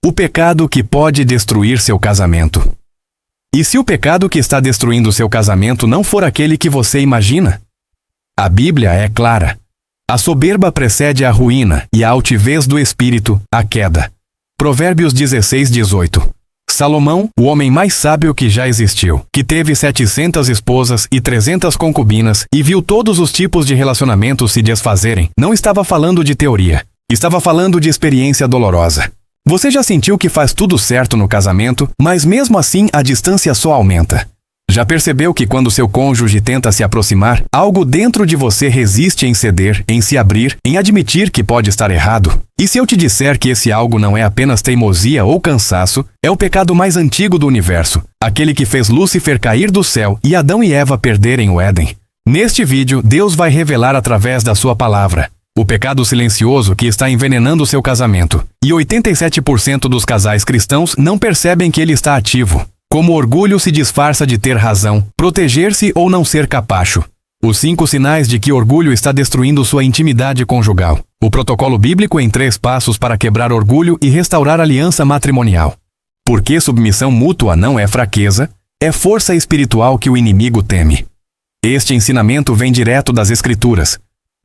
O pecado que pode destruir seu casamento. E se o pecado que está destruindo seu casamento não for aquele que você imagina? A Bíblia é clara. A soberba precede a ruína e a altivez do espírito, a queda. Provérbios 16:18. Salomão, o homem mais sábio que já existiu, que teve 700 esposas e 300 concubinas e viu todos os tipos de relacionamentos se desfazerem, não estava falando de teoria. Estava falando de experiência dolorosa. Você já sentiu que faz tudo certo no casamento, mas mesmo assim a distância só aumenta? Já percebeu que quando seu cônjuge tenta se aproximar, algo dentro de você resiste em ceder, em se abrir, em admitir que pode estar errado? E se eu te disser que esse algo não é apenas teimosia ou cansaço, é o pecado mais antigo do universo, aquele que fez Lúcifer cair do céu e Adão e Eva perderem o Éden? Neste vídeo, Deus vai revelar através da sua palavra o pecado silencioso que está envenenando seu casamento. E 87% dos casais cristãos não percebem que ele está ativo. Como o orgulho se disfarça de ter razão, proteger-se ou não ser capacho. Os 5 sinais de que orgulho está destruindo sua intimidade conjugal. O protocolo bíblico em 3 passos para quebrar orgulho e restaurar aliança matrimonial. Porque submissão mútua não é fraqueza, é força espiritual que o inimigo teme. Este ensinamento vem direto das Escrituras.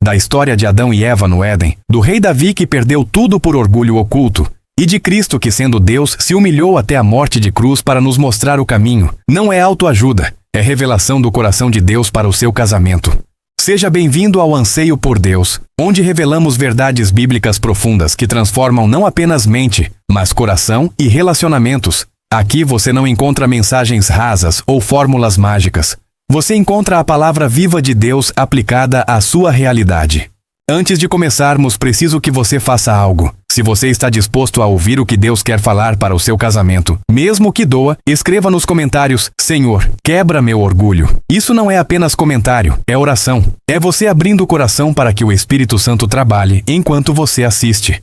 Da história de Adão e Eva no Éden, do rei Davi que perdeu tudo por orgulho oculto, e de Cristo que, sendo Deus, se humilhou até a morte de cruz para nos mostrar o caminho. Não é autoajuda, é revelação do coração de Deus para o seu casamento. Seja bem-vindo ao Anseio por Deus, onde revelamos verdades bíblicas profundas que transformam não apenas mente, mas coração e relacionamentos. Aqui você não encontra mensagens rasas ou fórmulas mágicas. Você encontra a palavra viva de Deus aplicada à sua realidade. Antes de começarmos, preciso que você faça algo. Se você está disposto a ouvir o que Deus quer falar para o seu casamento, mesmo que doa, escreva nos comentários: Senhor, quebra meu orgulho. Isso não é apenas comentário, é oração. É você abrindo o coração para que o Espírito Santo trabalhe enquanto você assiste.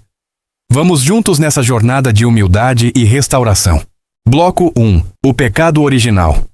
Vamos juntos nessa jornada de humildade e restauração. Bloco 1. O pecado original.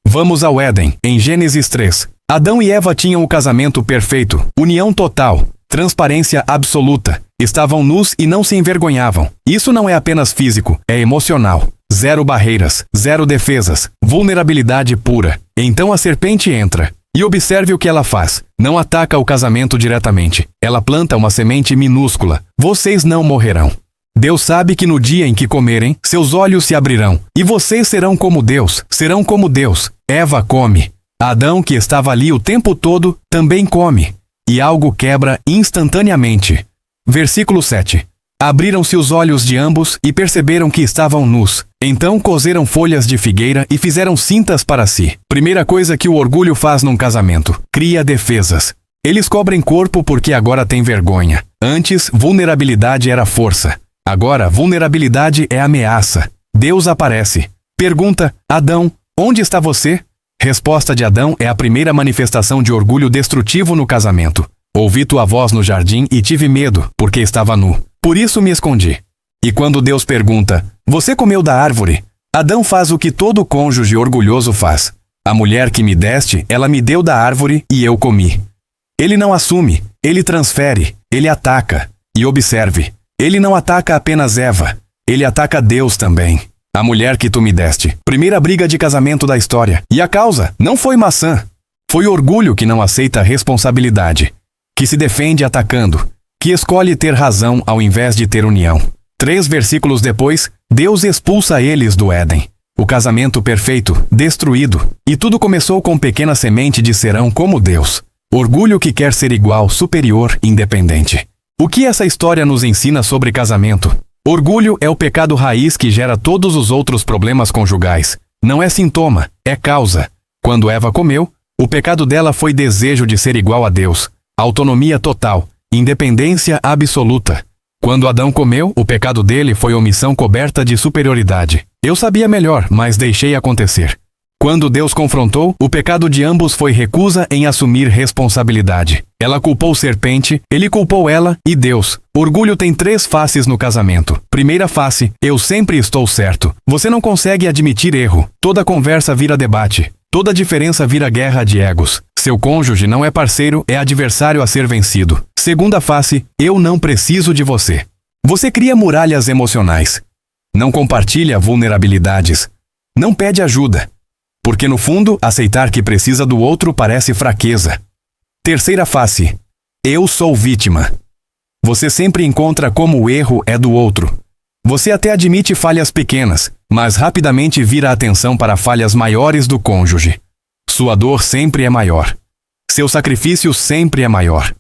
Vamos ao Éden, em Gênesis 3. Adão e Eva tinham o casamento perfeito, união total, transparência absoluta. Estavam nus e não se envergonhavam. Isso não é apenas físico, é emocional. 0 barreiras, 0 defesas, vulnerabilidade pura. Então a serpente entra. E observe o que ela faz. Não ataca o casamento diretamente. Ela planta uma semente minúscula. Vocês não morrerão. Deus sabe que no dia em que comerem, seus olhos se abrirão, e vocês serão como Deus, serão como Deus. Eva come. Adão, que estava ali o tempo todo, também come. E algo quebra instantaneamente. Versículo 7. Abriram-se os olhos de ambos e perceberam que estavam nus. Então coseram folhas de figueira e fizeram cintas para si. Primeira coisa que o orgulho faz num casamento: cria defesas. Eles cobrem corpo porque agora tem vergonha. Antes, vulnerabilidade era força. Agora, vulnerabilidade é ameaça. Deus aparece. Pergunta: Adão, onde está você? Resposta de Adão é a primeira manifestação de orgulho destrutivo no casamento. Ouvi tua voz no jardim e tive medo, porque estava nu. Por isso me escondi. E quando Deus pergunta: você comeu da árvore? Adão faz o que todo cônjuge orgulhoso faz. A mulher que me deste, ela me deu da árvore e eu comi. Ele não assume, ele transfere, ele ataca. E observe, ele não ataca apenas Eva, ele ataca Deus também. A mulher que tu me deste. Primeira briga de casamento da história. E a causa não foi maçã. Foi orgulho que não aceita responsabilidade. Que se defende atacando. Que escolhe ter razão ao invés de ter união. 3 versículos depois, Deus expulsa eles do Éden. O casamento perfeito, destruído. E tudo começou com pequena semente de serão como Deus. Orgulho que quer ser igual, superior, independente. O que essa história nos ensina sobre casamento? Orgulho é o pecado raiz que gera todos os outros problemas conjugais. Não é sintoma, é causa. Quando Eva comeu, o pecado dela foi desejo de ser igual a Deus. Autonomia total, independência absoluta. Quando Adão comeu, o pecado dele foi omissão coberta de superioridade. Eu sabia melhor, mas deixei acontecer. Quando Deus confrontou, o pecado de ambos foi recusa em assumir responsabilidade. Ela culpou serpente, ele culpou ela e Deus. Orgulho tem 3 faces no casamento. Primeira face: eu sempre estou certo. Você não consegue admitir erro. Toda conversa vira debate. Toda diferença vira guerra de egos. Seu cônjuge não é parceiro, é adversário a ser vencido. Segunda face: eu não preciso de você. Você cria muralhas emocionais. Não compartilha vulnerabilidades. Não pede ajuda. Porque no fundo, aceitar que precisa do outro parece fraqueza. Terceira face. Eu sou vítima. Você sempre encontra como o erro é do outro. Você até admite falhas pequenas, mas rapidamente vira a atenção para falhas maiores do cônjuge. Sua dor sempre é maior. Seu sacrifício sempre é maior.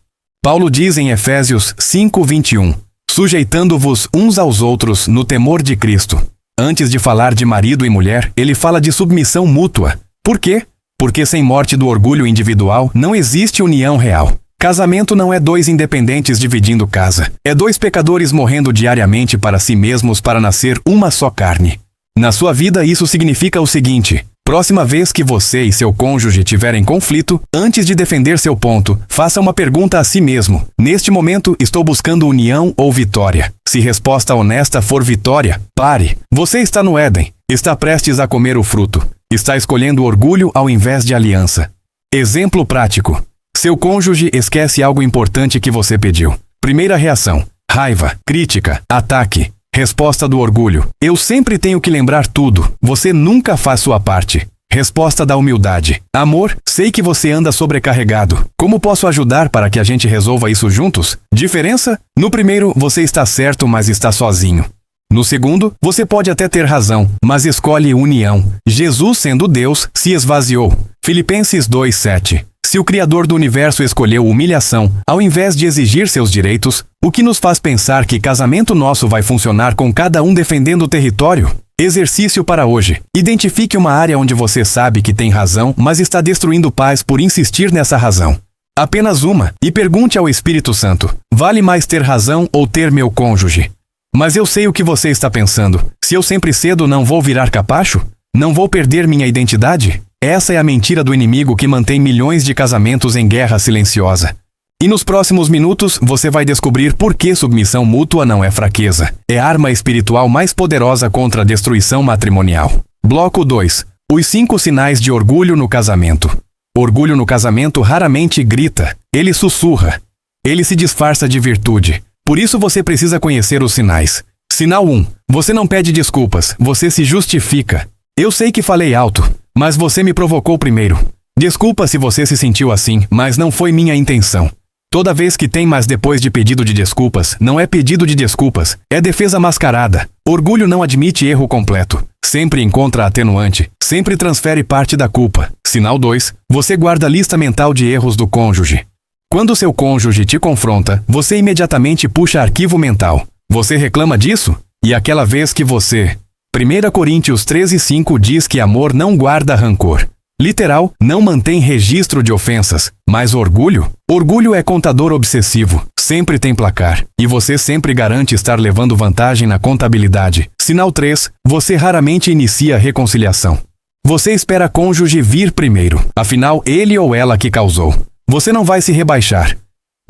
Paulo diz em Efésios 5:21, sujeitando-vos uns aos outros no temor de Cristo. Antes de falar de marido e mulher, ele fala de submissão mútua. Por quê? Porque sem morte do orgulho individual não existe união real. Casamento não é dois independentes dividindo casa. É dois pecadores morrendo diariamente para si mesmos para nascer uma só carne. Na sua vida isso significa o seguinte: próxima vez que você e seu cônjuge tiverem conflito, antes de defender seu ponto, faça uma pergunta a si mesmo. Neste momento, estou buscando união ou vitória? Se resposta honesta for vitória, pare. Você está no Éden. Está prestes a comer o fruto. Está escolhendo orgulho ao invés de aliança. Exemplo prático. Seu cônjuge esquece algo importante que você pediu. Primeira reação: raiva, crítica, ataque. Resposta do orgulho: eu sempre tenho que lembrar tudo. Você nunca faz sua parte. Resposta da humildade: amor, sei que você anda sobrecarregado. Como posso ajudar para que a gente resolva isso juntos? Diferença? No primeiro, você está certo, mas está sozinho. No segundo, você pode até ter razão, mas escolhe união. Jesus, sendo Deus, se esvaziou. Filipenses 2:7. Se o Criador do Universo escolheu humilhação, ao invés de exigir seus direitos, o que nos faz pensar que casamento nosso vai funcionar com cada um defendendo o território? Exercício para hoje. Identifique uma área onde você sabe que tem razão, mas está destruindo paz por insistir nessa razão. Apenas uma, e pergunte ao Espírito Santo: vale mais ter razão ou ter meu cônjuge? Mas eu sei o que você está pensando. Se eu sempre cedo não vou virar capacho? Não vou perder minha identidade? Essa é a mentira do inimigo que mantém milhões de casamentos em guerra silenciosa. E nos próximos minutos você vai descobrir por que submissão mútua não é fraqueza. É a arma espiritual mais poderosa contra a destruição matrimonial. Bloco 2. Os 5 sinais de orgulho no casamento. Orgulho no casamento raramente grita. Ele sussurra. Ele se disfarça de virtude. Por isso você precisa conhecer os sinais. Sinal 1. Você não pede desculpas. Você se justifica. Eu sei que falei alto, mas você me provocou primeiro. Desculpa se você se sentiu assim, mas não foi minha intenção. Toda vez que tem mas depois de pedido de desculpas, não é pedido de desculpas, é defesa mascarada. Orgulho não admite erro completo. Sempre encontra atenuante, sempre transfere parte da culpa. Sinal 2. Você guarda lista mental de erros do cônjuge. Quando seu cônjuge te confronta, você imediatamente puxa arquivo mental. Você reclama disso? E aquela vez que você... 1 Coríntios 13:5 diz que amor não guarda rancor. Literal, não mantém registro de ofensas. Mas orgulho? Orgulho é contador obsessivo. Sempre tem placar. E você sempre garante estar levando vantagem na contabilidade. Sinal 3. Você raramente inicia reconciliação. Você espera cônjuge vir primeiro. Afinal, ele ou ela que causou. Você não vai se rebaixar.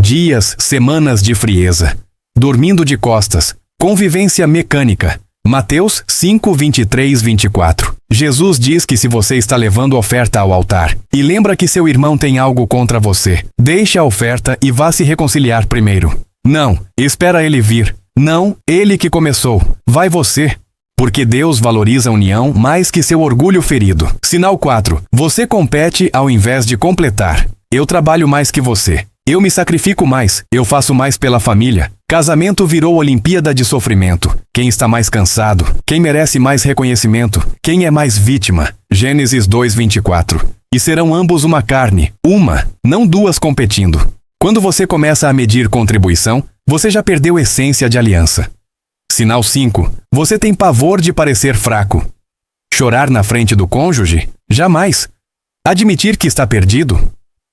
Dias, semanas de frieza. Dormindo de costas. Convivência mecânica. Mateus 5:23-24. Jesus diz que se você está levando oferta ao altar e lembra que seu irmão tem algo contra você, deixe a oferta e vá se reconciliar primeiro. Não, espera ele vir. Não, ele que começou. Vai você. Porque Deus valoriza a união mais que seu orgulho ferido. Sinal 4. Você compete ao invés de completar. Eu trabalho mais que você. Eu me sacrifico mais, eu faço mais pela família. Casamento virou Olimpíada de sofrimento. Quem está mais cansado? Quem merece mais reconhecimento? Quem é mais vítima? Gênesis 2:24. E serão ambos uma carne, uma, não duas competindo. Quando você começa a medir contribuição, você já perdeu essência de aliança. Sinal 5. Você tem pavor de parecer fraco. Chorar na frente do cônjuge? Jamais. Admitir que está perdido?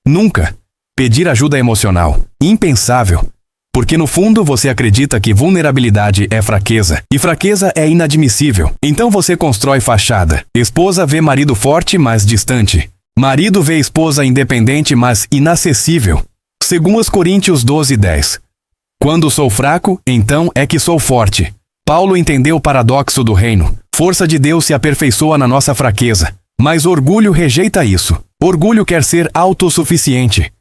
Nunca. Pedir ajuda emocional? Impensável. Porque no fundo você acredita que vulnerabilidade é fraqueza, e fraqueza é inadmissível. Então você constrói fachada. Esposa vê marido forte, mas distante. Marido vê esposa independente, mas inacessível. 2 Coríntios 12:10. Quando sou fraco, então é que sou forte. Paulo entendeu o paradoxo do reino. Força de Deus se aperfeiçoa na nossa fraqueza. Mas orgulho rejeita isso. Orgulho quer ser autossuficiente.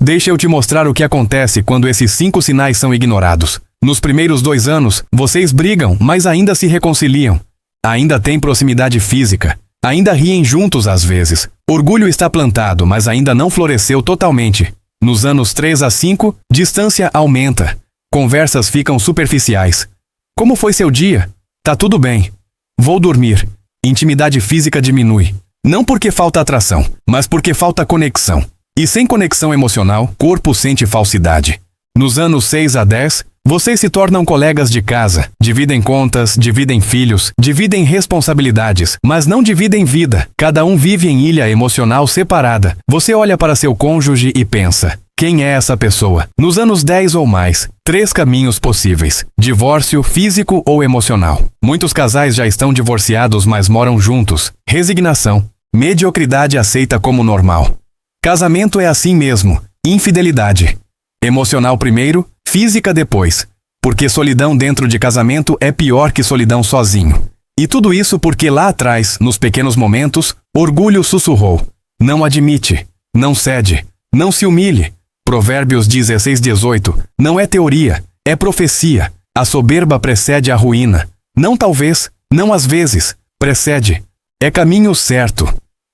Deixa eu te mostrar o que acontece quando esses 5 sinais são ignorados. Nos primeiros 2 anos, vocês brigam, mas ainda se reconciliam. Ainda têm proximidade física. Ainda riem juntos às vezes. Orgulho está plantado, mas ainda não floresceu totalmente. Nos anos 3 a 5, distância aumenta. Conversas ficam superficiais. Como foi seu dia? Tá tudo bem. Vou dormir. Intimidade física diminui. Não porque falta atração, mas porque falta conexão. E sem conexão emocional, corpo sente falsidade. Nos anos 6 a 10, vocês se tornam colegas de casa, dividem contas, dividem filhos, dividem responsabilidades, mas não dividem vida. Cada um vive em ilha emocional separada. Você olha para seu cônjuge e pensa: quem é essa pessoa? Nos anos 10 ou mais, 3 caminhos possíveis: divórcio físico ou emocional. Muitos casais já estão divorciados, mas moram juntos. Resignação. Mediocridade aceita como normal. Casamento é assim mesmo. Infidelidade. Emocional primeiro, física depois. Porque solidão dentro de casamento é pior que solidão sozinho. E tudo isso porque lá atrás, nos pequenos momentos, orgulho sussurrou: não admite, não cede, não se humilhe. Provérbios 16:18. Não é teoria, é profecia. A soberba precede a ruína. Não talvez, não às vezes, precede. É caminho certo.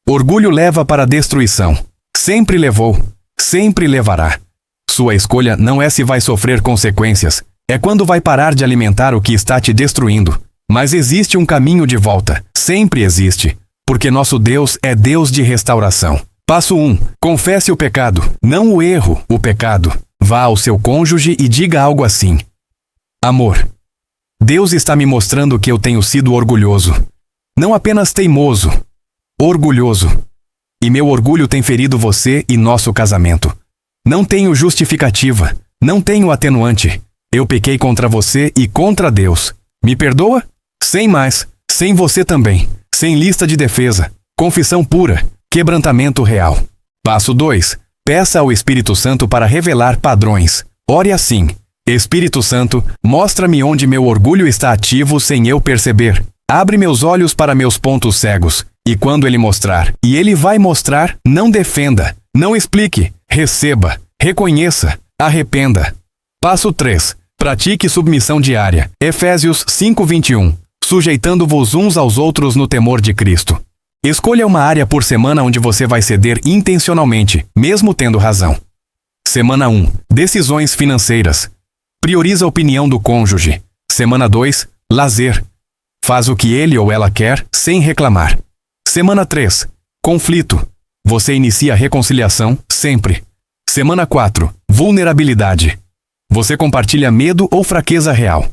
Orgulho leva para a destruição. Sempre levou, sempre levará. Sua escolha não é se vai sofrer consequências, é quando vai parar de alimentar o que está te destruindo. Mas existe um caminho de volta, sempre existe, porque nosso Deus é Deus de restauração. Passo 1. Confesse o pecado, não o erro, o pecado. Vá ao seu cônjuge e diga algo assim: amor, Deus está me mostrando que eu tenho sido orgulhoso. Não apenas teimoso, orgulhoso. E meu orgulho tem ferido você e nosso casamento. Não tenho justificativa, não tenho atenuante. Eu pequei contra você e contra Deus. Me perdoa? Sem mais, sem você também. Sem lista de defesa. Confissão pura, quebrantamento real. Passo 2. Peça ao Espírito Santo para revelar padrões. Ore assim: Espírito Santo, mostra-me onde meu orgulho está ativo sem eu perceber. Abre meus olhos para meus pontos cegos. E quando ele mostrar, e ele vai mostrar, não defenda, não explique, receba, reconheça, arrependa. Passo 3. Pratique submissão diária. Efésios 5:21. Sujeitando-vos uns aos outros no temor de Cristo. Escolha uma área por semana onde você vai ceder intencionalmente, mesmo tendo razão. Semana 1. Decisões financeiras. Prioriza a opinião do cônjuge. Semana 2. Lazer. Faz o que ele ou ela quer, sem reclamar. Semana 3. Conflito. Você inicia a reconciliação, sempre. Semana 4. Vulnerabilidade. Você compartilha medo ou fraqueza real.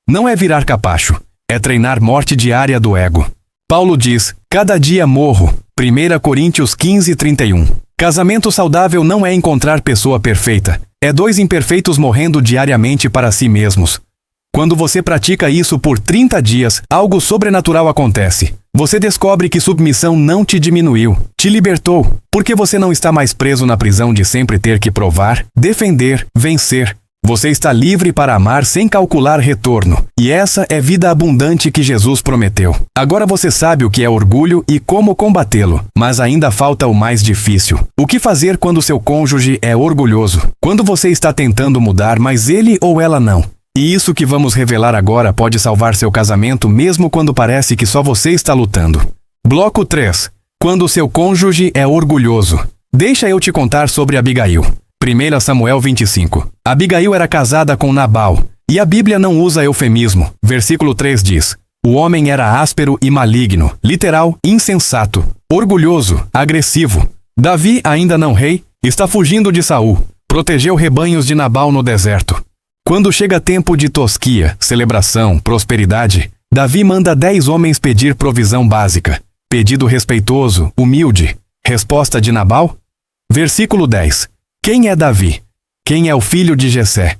Não é virar capacho, é treinar morte diária do ego. Paulo diz: cada dia morro. 1 Coríntios 15:31. Casamento saudável não é encontrar pessoa perfeita. É 2 imperfeitos morrendo diariamente para si mesmos. Quando você pratica isso por 30 dias, algo sobrenatural acontece. Você descobre que submissão não te diminuiu, te libertou, porque você não está mais preso na prisão de sempre ter que provar, defender, vencer. Você está livre para amar sem calcular retorno. E essa é vida abundante que Jesus prometeu. Agora você sabe o que é orgulho e como combatê-lo, mas ainda falta o mais difícil. O que fazer quando seu cônjuge é orgulhoso? Quando você está tentando mudar, mas ele ou ela não? E isso que vamos revelar agora pode salvar seu casamento mesmo quando parece que só você está lutando. Bloco 3. Quando seu cônjuge é orgulhoso. Deixa eu te contar sobre Abigail. 1 Samuel 25. Abigail era casada com Nabal, e a Bíblia não usa eufemismo. Versículo 3 diz: o homem era áspero e maligno, literal, insensato, orgulhoso, agressivo. Davi, ainda não rei, está fugindo de Saul. Protegeu rebanhos de Nabal no deserto. Quando chega tempo de tosquia, celebração, prosperidade, Davi manda 10 homens pedir provisão básica. Pedido respeitoso, humilde. Resposta de Nabal? Versículo 10. Quem é Davi? Quem é o filho de Jessé?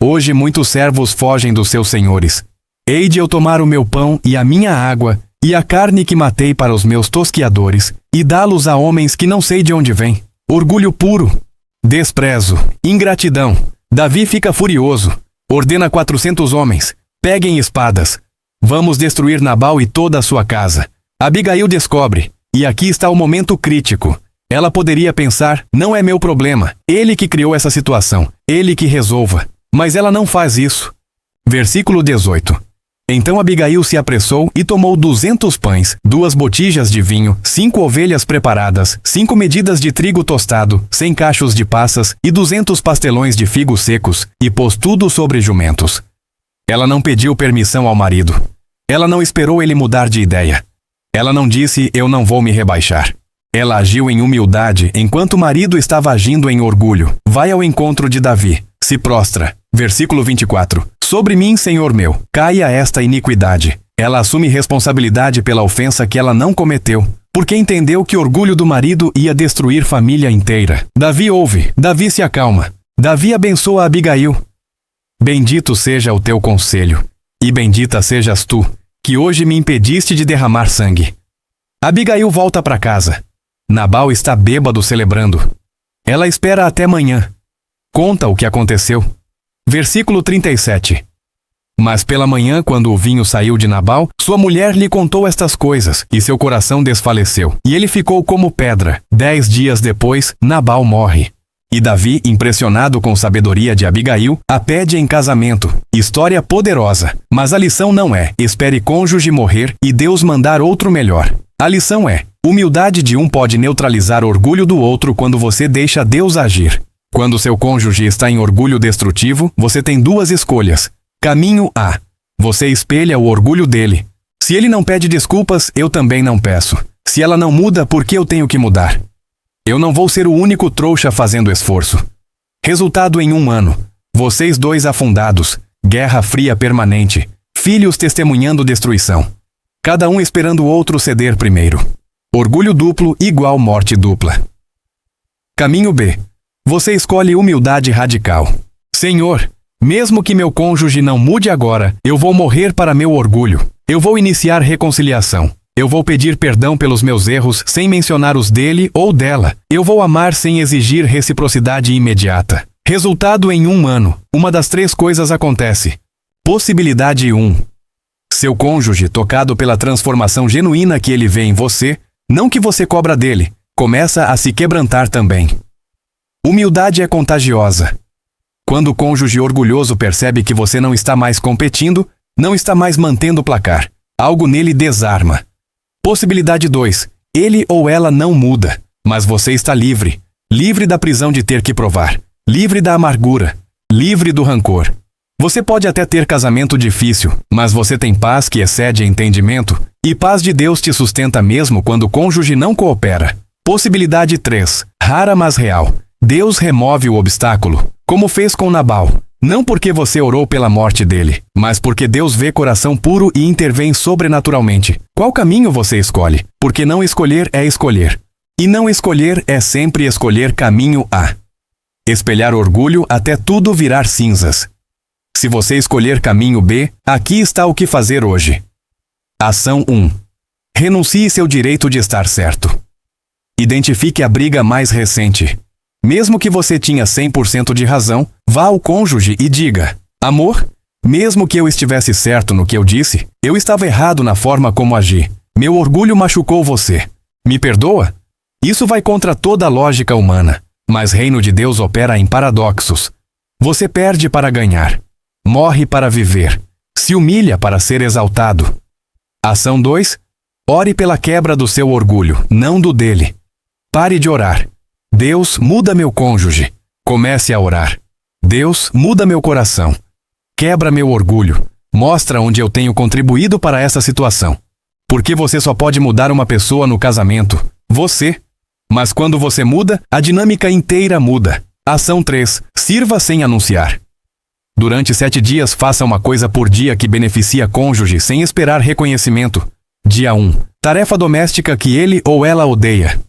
Hoje muitos servos fogem dos seus senhores. Hei de eu tomar o meu pão e a minha água, e a carne que matei para os meus tosquiadores, e dá-los a homens que não sei de onde vêm. Orgulho puro. Desprezo. Ingratidão. Davi fica furioso. Ordena 400 homens. Peguem espadas. Vamos destruir Nabal e toda a sua casa. Abigail descobre. E aqui está o momento crítico. Ela poderia pensar: não é meu problema. Ele que criou essa situação. Ele que resolva. Mas ela não faz isso. Versículo 18. Então Abigail se apressou e tomou 200 pães, 2 botijas de vinho, 5 ovelhas preparadas, 5 medidas de trigo tostado, 100 cachos de passas e 200 pastelões de figos secos, e pôs tudo sobre jumentos. Ela não pediu permissão ao marido. Ela não esperou ele mudar de ideia. Ela não disse, eu não vou me rebaixar. Ela agiu em humildade enquanto o marido estava agindo em orgulho. Vai ao encontro de Davi, se prostra. Versículo 24. Sobre mim, Senhor meu, caia esta iniquidade. Ela assume responsabilidade pela ofensa que ela não cometeu, porque entendeu que o orgulho do marido ia destruir família inteira. Davi ouve, Davi se acalma. Davi abençoa Abigail. Bendito seja o teu conselho, e bendita sejas tu, que hoje me impediste de derramar sangue. Abigail volta para casa. Nabal está bêbado celebrando. Ela espera até amanhã. Conta o que aconteceu. Versículo 37. Mas pela manhã, quando o vinho saiu de Nabal, sua mulher lhe contou estas coisas, e seu coração desfaleceu, e ele ficou como pedra. 10 dias depois, Nabal morre. E Davi, impressionado com a sabedoria de Abigail, a pede em casamento. História poderosa. Mas a lição não é, espere cônjuge morrer e Deus mandar outro melhor. A lição é, humildade de um pode neutralizar orgulho do outro quando você deixa Deus agir. Quando seu cônjuge está em orgulho destrutivo, você tem 2 escolhas. Caminho A. Você espelha o orgulho dele. Se ele não pede desculpas, eu também não peço. Se ela não muda, por que eu tenho que mudar? Eu não vou ser o único trouxa fazendo esforço. Resultado em 1 ano. Vocês 2 afundados. Guerra fria permanente. Filhos testemunhando destruição. Cada um esperando o outro ceder primeiro. Orgulho duplo igual morte dupla. Caminho B. Você escolhe humildade radical. Senhor, mesmo que meu cônjuge não mude agora, eu vou morrer para meu orgulho. Eu vou iniciar reconciliação. Eu vou pedir perdão pelos meus erros sem mencionar os dele ou dela. Eu vou amar sem exigir reciprocidade imediata. Resultado em 1 ano. Uma das 3 coisas acontece. Possibilidade 1. Seu cônjuge, tocado pela transformação genuína que ele vê em você, não que você cobra dele, começa a se quebrantar também. Humildade é contagiosa. Quando o cônjuge orgulhoso percebe que você não está mais competindo, não está mais mantendo o placar, algo nele desarma. Possibilidade 2. Ele ou ela não muda, mas você está livre. Livre da prisão de ter que provar. Livre da amargura. Livre do rancor. Você pode até ter casamento difícil, mas você tem paz que excede entendimento, e paz de Deus te sustenta mesmo quando o cônjuge não coopera. Possibilidade 3. Rara mas real. Deus remove o obstáculo, como fez com Nabal. Não porque você orou pela morte dele, mas porque Deus vê coração puro e intervém sobrenaturalmente. Qual caminho você escolhe? Porque não escolher é escolher. E não escolher é sempre escolher caminho A. Espelhar orgulho até tudo virar cinzas. Se você escolher caminho B, aqui está o que fazer hoje. Ação 1. Renuncie seu direito de estar certo. Identifique a briga mais recente. Mesmo que você tinha 100% de razão, vá ao cônjuge e diga: amor, mesmo que eu estivesse certo no que eu disse, eu estava errado na forma como agi. Meu orgulho machucou você. Me perdoa? Isso vai contra toda a lógica humana, mas reino de Deus opera em paradoxos. Você perde para ganhar. Morre para viver. Se humilha para ser exaltado. Ação 2. Ore pela quebra do seu orgulho, não do dele. Pare de orar. Deus, muda meu cônjuge. Comece a orar. Deus, muda meu coração. Quebra meu orgulho. Mostra onde eu tenho contribuído para essa situação. Porque você só pode mudar uma pessoa no casamento. Você. Mas quando você muda, a dinâmica inteira muda. Ação 3. Sirva sem anunciar. Durante 7 dias, faça uma coisa por dia que beneficia cônjuge sem esperar reconhecimento. Dia 1. Tarefa doméstica que ele ou ela odeia.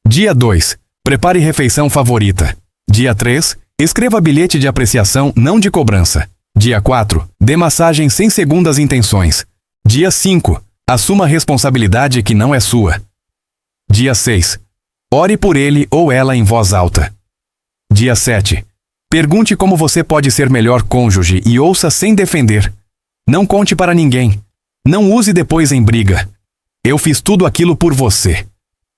Dia 2. Prepare refeição favorita. Dia 3. Escreva bilhete de apreciação, não de cobrança. Dia 4. Dê massagem sem segundas intenções. Dia 5. Assuma responsabilidade que não é sua. Dia 6. Ore por ele ou ela em voz alta. Dia 7. Pergunte como você pode ser melhor cônjuge e ouça sem defender. Não conte para ninguém. Não use depois em briga. Eu fiz tudo aquilo por você.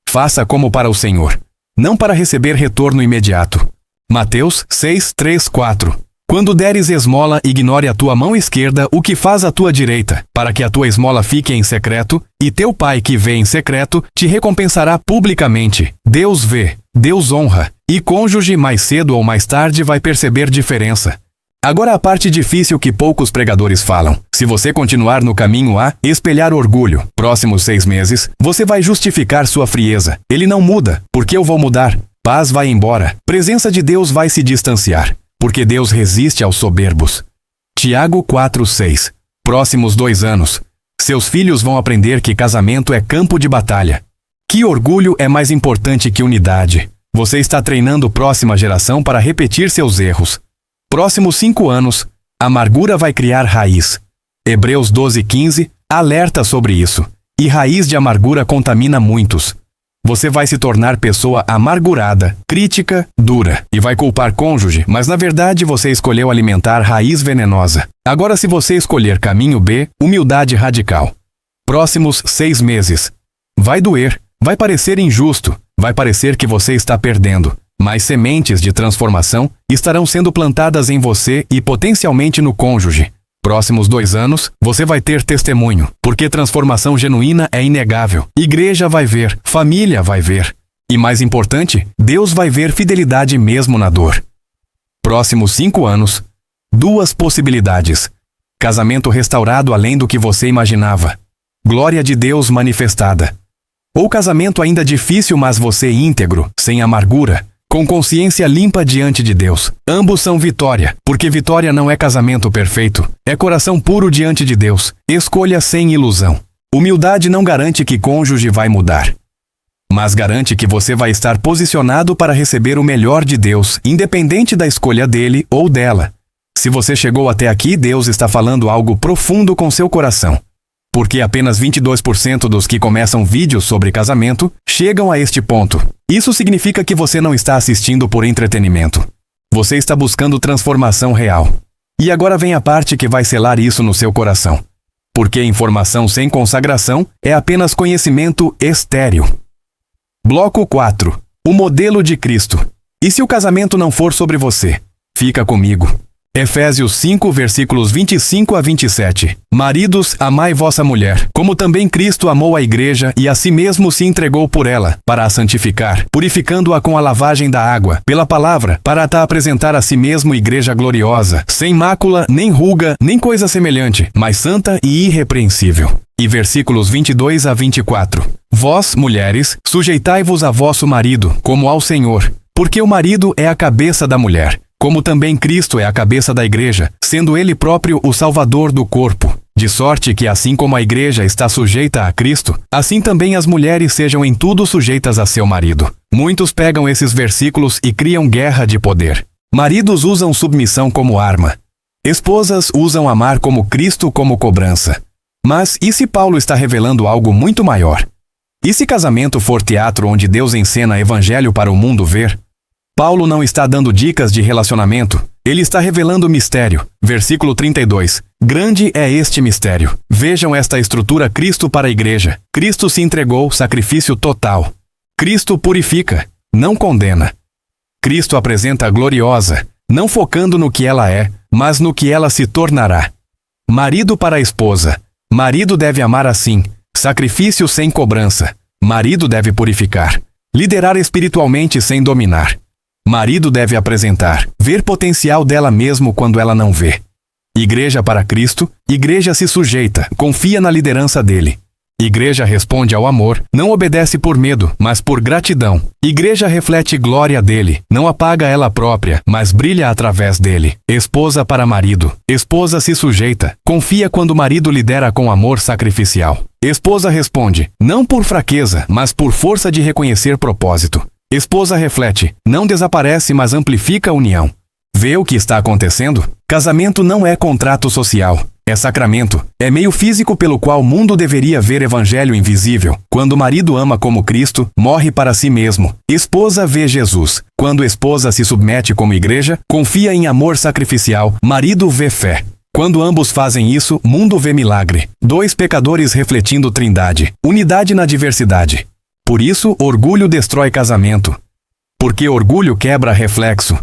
Faça como para o Senhor, não para receber retorno imediato. Mateus 6, 3, 4. Quando deres esmola, ignore a tua mão esquerda o que faz a tua direita, para que a tua esmola fique em secreto, e teu pai que vê em secreto te recompensará publicamente. Deus vê, Deus honra, e cônjuge mais cedo ou mais tarde vai perceber diferença. Agora a parte difícil que poucos pregadores falam. Se você continuar no caminho a espelhar orgulho, próximos 6 meses, você vai justificar sua frieza. Ele não muda, porque eu vou mudar. Paz vai embora, presença de Deus vai se distanciar. Porque Deus resiste aos soberbos. Tiago 4:6. Próximos 2 anos. Seus filhos vão aprender que casamento é campo de batalha. Que orgulho é mais importante que unidade. Você está treinando próxima geração para repetir seus erros. Próximos 5 anos. Amargura vai criar raiz. Hebreus 12:15 alerta sobre isso. E raiz de amargura contamina muitos. Você vai se tornar pessoa amargurada, crítica, dura, e vai culpar cônjuge, mas na verdade você escolheu alimentar raiz venenosa. Agora se você escolher caminho B, humildade radical. Próximos 6 meses. Vai doer, vai parecer injusto, vai parecer que você está perdendo, mas sementes de transformação estarão sendo plantadas em você e potencialmente no cônjuge. Próximos 2 anos, você vai ter testemunho, porque transformação genuína é inegável. Igreja vai ver, família vai ver. E mais importante, Deus vai ver fidelidade mesmo na dor. Próximos 5 anos, 2 possibilidades. Casamento restaurado além do que você imaginava. Glória de Deus manifestada. Ou casamento ainda difícil, mas você íntegro, sem amargura, com consciência limpa diante de Deus. Ambos são vitória, porque vitória não é casamento perfeito, é coração puro diante de Deus. Escolha sem ilusão. Humildade não garante que cônjuge vai mudar, mas garante que você vai estar posicionado para receber o melhor de Deus, independente da escolha dele ou dela. Se você chegou até aqui, Deus está falando algo profundo com seu coração. Porque apenas 22% dos que começam vídeos sobre casamento chegam a este ponto. Isso significa que você não está assistindo por entretenimento. Você está buscando transformação real. E agora vem a parte que vai selar isso no seu coração. Porque informação sem consagração é apenas conhecimento estéril. Bloco 4. O modelo de Cristo. E se o casamento não for sobre você? Fica comigo. Efésios 5, versículos 25 a 27. Maridos, amai vossa mulher, como também Cristo amou a igreja e a si mesmo se entregou por ela, para a santificar, purificando-a com a lavagem da água, pela palavra, para a apresentar a si mesmo igreja gloriosa, sem mácula, nem ruga, nem coisa semelhante, mas santa e irrepreensível. E versículos 22 a 24. Vós, mulheres, sujeitai-vos a vosso marido, como ao Senhor, porque o marido é a cabeça da mulher, como também Cristo é a cabeça da igreja, sendo ele próprio o Salvador do corpo. De sorte que assim como a igreja está sujeita a Cristo, assim também as mulheres sejam em tudo sujeitas a seu marido. Muitos pegam esses versículos e criam guerra de poder. Maridos usam submissão como arma. Esposas usam amar como Cristo como cobrança. Mas e se Paulo está revelando algo muito maior? E se casamento for teatro onde Deus encena evangelho para o mundo ver? Paulo não está dando dicas de relacionamento, ele está revelando mistério. Versículo 32. Grande é este mistério. Vejam esta estrutura: Cristo para a igreja. Cristo se entregou, sacrifício total. Cristo purifica, não condena. Cristo apresenta a gloriosa, não focando no que ela é, mas no que ela se tornará. Marido para a esposa. Marido deve amar assim, sacrifício sem cobrança. Marido deve purificar, liderar espiritualmente sem dominar. Marido deve apresentar, ver potencial dela mesmo quando ela não vê. Igreja para Cristo, igreja se sujeita, confia na liderança dele. Igreja responde ao amor, não obedece por medo, mas por gratidão. Igreja reflete glória dele, não apaga ela própria, mas brilha através dele. Esposa para marido. Esposa se sujeita, confia quando o marido lidera com amor sacrificial. Esposa responde, não por fraqueza, mas por força de reconhecer propósito. Esposa reflete, não desaparece, mas amplifica a união. Vê o que está acontecendo? Casamento não é contrato social, é sacramento, é meio físico pelo qual o mundo deveria ver evangelho invisível. Quando o marido ama como Cristo, morre para si mesmo. Esposa vê Jesus. Quando esposa se submete como igreja, confia em amor sacrificial, marido vê fé. Quando ambos fazem isso, mundo vê milagre. 2 pecadores refletindo Trindade. Unidade na diversidade. Por isso, orgulho destrói casamento. Porque orgulho quebra reflexo.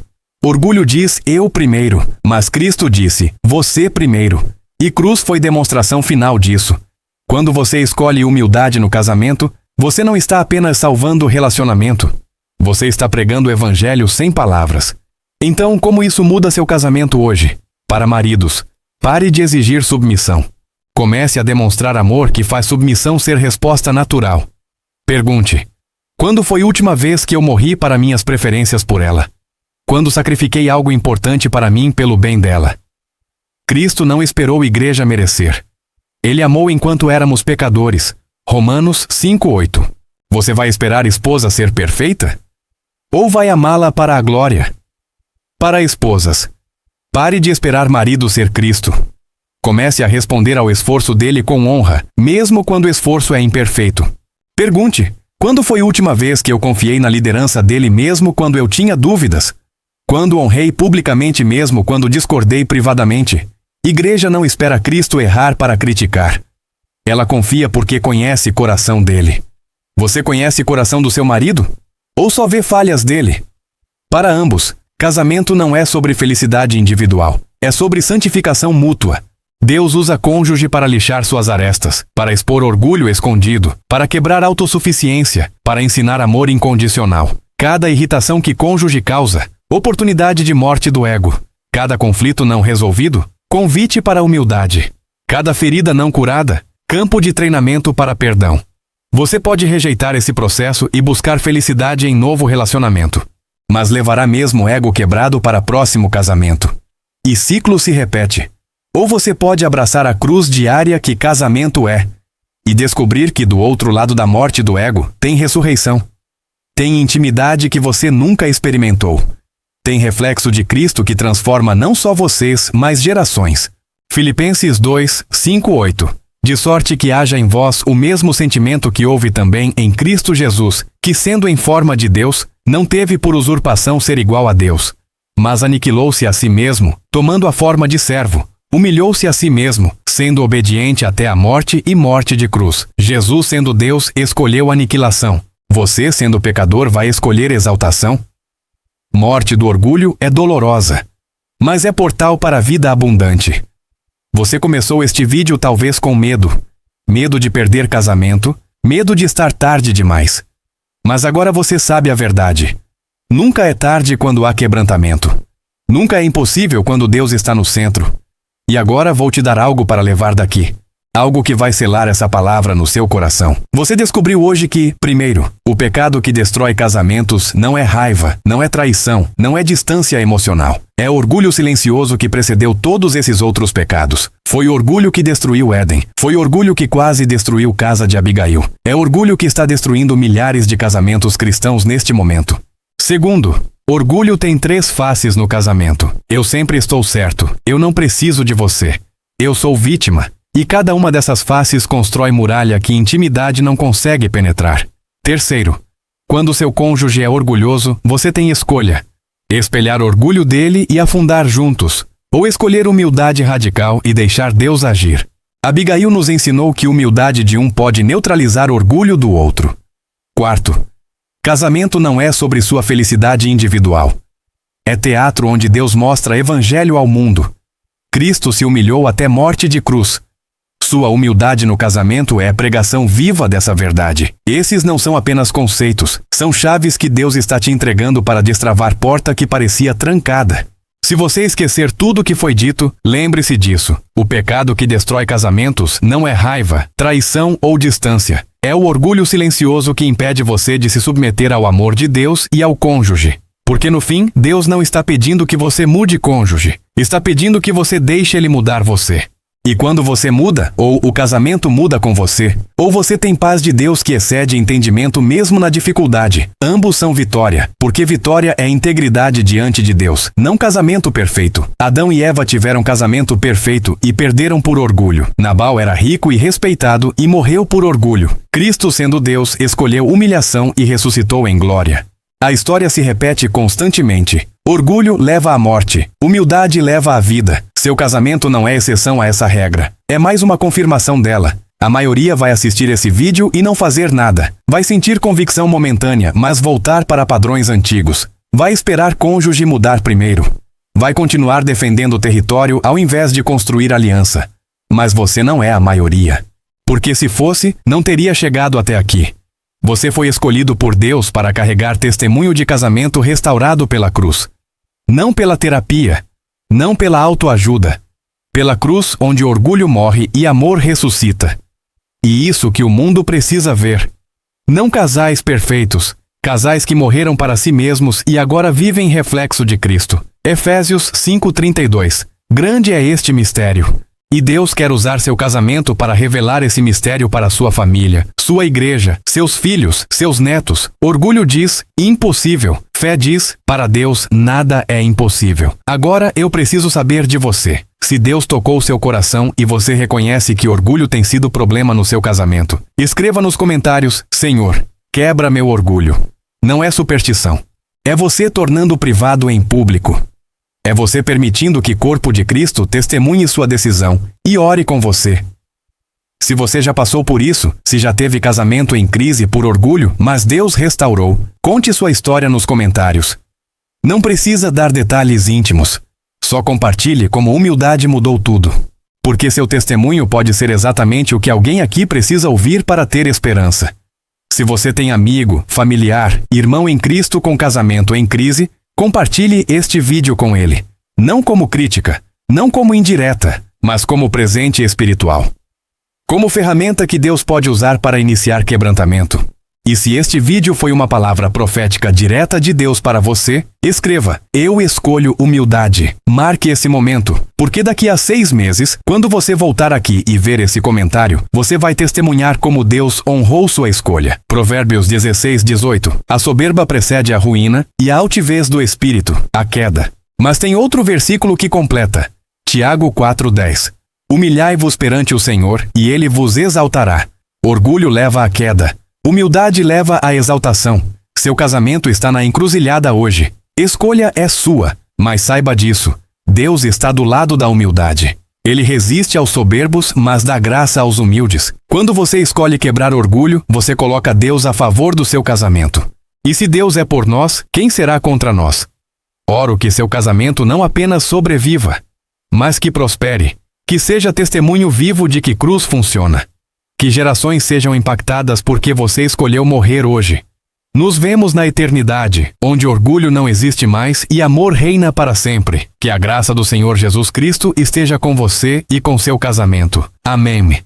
Orgulho diz eu primeiro, mas Cristo disse você primeiro. E cruz foi demonstração final disso. Quando você escolhe humildade no casamento, você não está apenas salvando o relacionamento. Você está pregando o evangelho sem palavras. Então, como isso muda seu casamento hoje? Para maridos, pare de exigir submissão. Comece a demonstrar amor que faz submissão ser resposta natural. Pergunte: quando foi a última vez que eu morri para minhas preferências por ela? Quando sacrifiquei algo importante para mim pelo bem dela? Cristo não esperou a igreja merecer. Ele amou enquanto éramos pecadores. Romanos 5:8. Você vai esperar a esposa ser perfeita? Ou vai amá-la para a glória? Para esposas, pare de esperar marido ser Cristo. Comece a responder ao esforço dele com honra, mesmo quando o esforço é imperfeito. Pergunte: quando foi a última vez que eu confiei na liderança dele mesmo quando eu tinha dúvidas? Quando honrei publicamente mesmo quando discordei privadamente? Igreja não espera Cristo errar para criticar. Ela confia porque conhece o coração dele. Você conhece o coração do seu marido? Ou só vê falhas dele? Para ambos, casamento não é sobre felicidade individual, é sobre santificação mútua. Deus usa cônjuge para lixar suas arestas, para expor orgulho escondido, para quebrar autossuficiência, para ensinar amor incondicional. Cada irritação que cônjuge causa, oportunidade de morte do ego. Cada conflito não resolvido, convite para a humildade. Cada ferida não curada, campo de treinamento para perdão. Você pode rejeitar esse processo e buscar felicidade em novo relacionamento, mas levará mesmo o ego quebrado para próximo casamento. E ciclo se repete. Ou você pode abraçar a cruz diária que casamento é, e descobrir que do outro lado da morte do ego tem ressurreição. Tem intimidade que você nunca experimentou. Tem reflexo de Cristo que transforma não só vocês, mas gerações. Filipenses 2, 5, 8. De sorte que haja em vós o mesmo sentimento que houve também em Cristo Jesus, que sendo em forma de Deus, não teve por usurpação ser igual a Deus, mas aniquilou-se a si mesmo, tomando a forma de servo. Humilhou-se a si mesmo, sendo obediente até a morte e morte de cruz. Jesus, sendo Deus, escolheu aniquilação. Você, sendo pecador, vai escolher exaltação? Morte do orgulho é dolorosa, mas é portal para a vida abundante. Você começou este vídeo talvez com medo. Medo de perder casamento, medo de estar tarde demais. Mas agora você sabe a verdade. Nunca é tarde quando há quebrantamento. Nunca é impossível quando Deus está no centro. E agora vou te dar algo para levar daqui. Algo que vai selar essa palavra no seu coração. Você descobriu hoje que, primeiro, o pecado que destrói casamentos não é raiva, não é traição, não é distância emocional. É orgulho silencioso que precedeu todos esses outros pecados. Foi orgulho que destruiu Éden. Foi orgulho que quase destruiu casa de Abigail. É orgulho que está destruindo milhares de casamentos cristãos neste momento. Segundo, orgulho tem 3 faces no casamento. Eu sempre estou certo. Eu não preciso de você. Eu sou vítima. E cada uma dessas faces constrói muralha que intimidade não consegue penetrar. Terceiro, quando seu cônjuge é orgulhoso, você tem escolha. Espelhar orgulho dele e afundar juntos. Ou escolher humildade radical e deixar Deus agir. Abigail nos ensinou que humildade de um pode neutralizar orgulho do outro. Quarto, casamento não é sobre sua felicidade individual. É teatro onde Deus mostra evangelho ao mundo. Cristo se humilhou até morte de cruz. Sua humildade no casamento é a pregação viva dessa verdade. Esses não são apenas conceitos, são chaves que Deus está te entregando para destravar porta que parecia trancada. Se você esquecer tudo o que foi dito, lembre-se disso. O pecado que destrói casamentos não é raiva, traição ou distância. É o orgulho silencioso que impede você de se submeter ao amor de Deus e ao cônjuge. Porque no fim, Deus não está pedindo que você mude cônjuge. Está pedindo que você deixe ele mudar você. E quando você muda, ou o casamento muda com você, ou você tem paz de Deus que excede entendimento mesmo na dificuldade, ambos são vitória, porque vitória é integridade diante de Deus, não casamento perfeito. Adão e Eva tiveram casamento perfeito e perderam por orgulho. Nabal era rico e respeitado e morreu por orgulho. Cristo, sendo Deus, escolheu humilhação e ressuscitou em glória. A história se repete constantemente. Orgulho leva à morte, humildade leva à vida. Seu casamento não é exceção a essa regra. É mais uma confirmação dela. A maioria vai assistir esse vídeo e não fazer nada. Vai sentir convicção momentânea, mas voltar para padrões antigos. Vai esperar cônjuge mudar primeiro. Vai continuar defendendo o território ao invés de construir aliança. Mas você não é a maioria. Porque se fosse, não teria chegado até aqui. Você foi escolhido por Deus para carregar testemunho de casamento restaurado pela cruz. Não pela terapia. Não pela autoajuda. Pela cruz onde orgulho morre e amor ressuscita. E isso que o mundo precisa ver. Não casais perfeitos. Casais que morreram para si mesmos e agora vivem reflexo de Cristo. Efésios 5:32. Grande é este mistério. E Deus quer usar seu casamento para revelar esse mistério para sua família, sua igreja, seus filhos, seus netos. Orgulho diz, impossível. Fé diz, para Deus nada é impossível. Agora eu preciso saber de você. Se Deus tocou seu coração e você reconhece que orgulho tem sido problema no seu casamento, escreva nos comentários, Senhor, quebra meu orgulho. Não é superstição. É você tornando privado em público. É você permitindo que o corpo de Cristo testemunhe sua decisão e ore com você. Se você já passou por isso, se já teve casamento em crise por orgulho, mas Deus restaurou, conte sua história nos comentários. Não precisa dar detalhes íntimos. Só compartilhe como humildade mudou tudo. Porque seu testemunho pode ser exatamente o que alguém aqui precisa ouvir para ter esperança. Se você tem amigo, familiar, irmão em Cristo com casamento em crise, compartilhe este vídeo com ele. Não como crítica, não como indireta, mas como presente espiritual. Como ferramenta que Deus pode usar para iniciar quebrantamento. E se este vídeo foi uma palavra profética direta de Deus para você, escreva, eu escolho humildade. Marque esse momento, porque daqui a 6 meses, quando você voltar aqui e ver esse comentário, você vai testemunhar como Deus honrou sua escolha. Provérbios 16:18. A soberba precede a ruína e a altivez do espírito, a queda. Mas tem outro versículo que completa. Tiago 4:10. Humilhai-vos perante o Senhor e ele vos exaltará. Orgulho leva à queda. Humildade leva à exaltação. Seu casamento está na encruzilhada hoje. Escolha é sua, mas saiba disso. Deus está do lado da humildade. Ele resiste aos soberbos, mas dá graça aos humildes. Quando você escolhe quebrar orgulho, você coloca Deus a favor do seu casamento. E se Deus é por nós, quem será contra nós? Oro que seu casamento não apenas sobreviva, mas que prospere. Que seja testemunho vivo de que cruz funciona. Que gerações sejam impactadas porque você escolheu morrer hoje. Nos vemos na eternidade, onde orgulho não existe mais e amor reina para sempre. Que a graça do Senhor Jesus Cristo esteja com você e com seu casamento. Amém.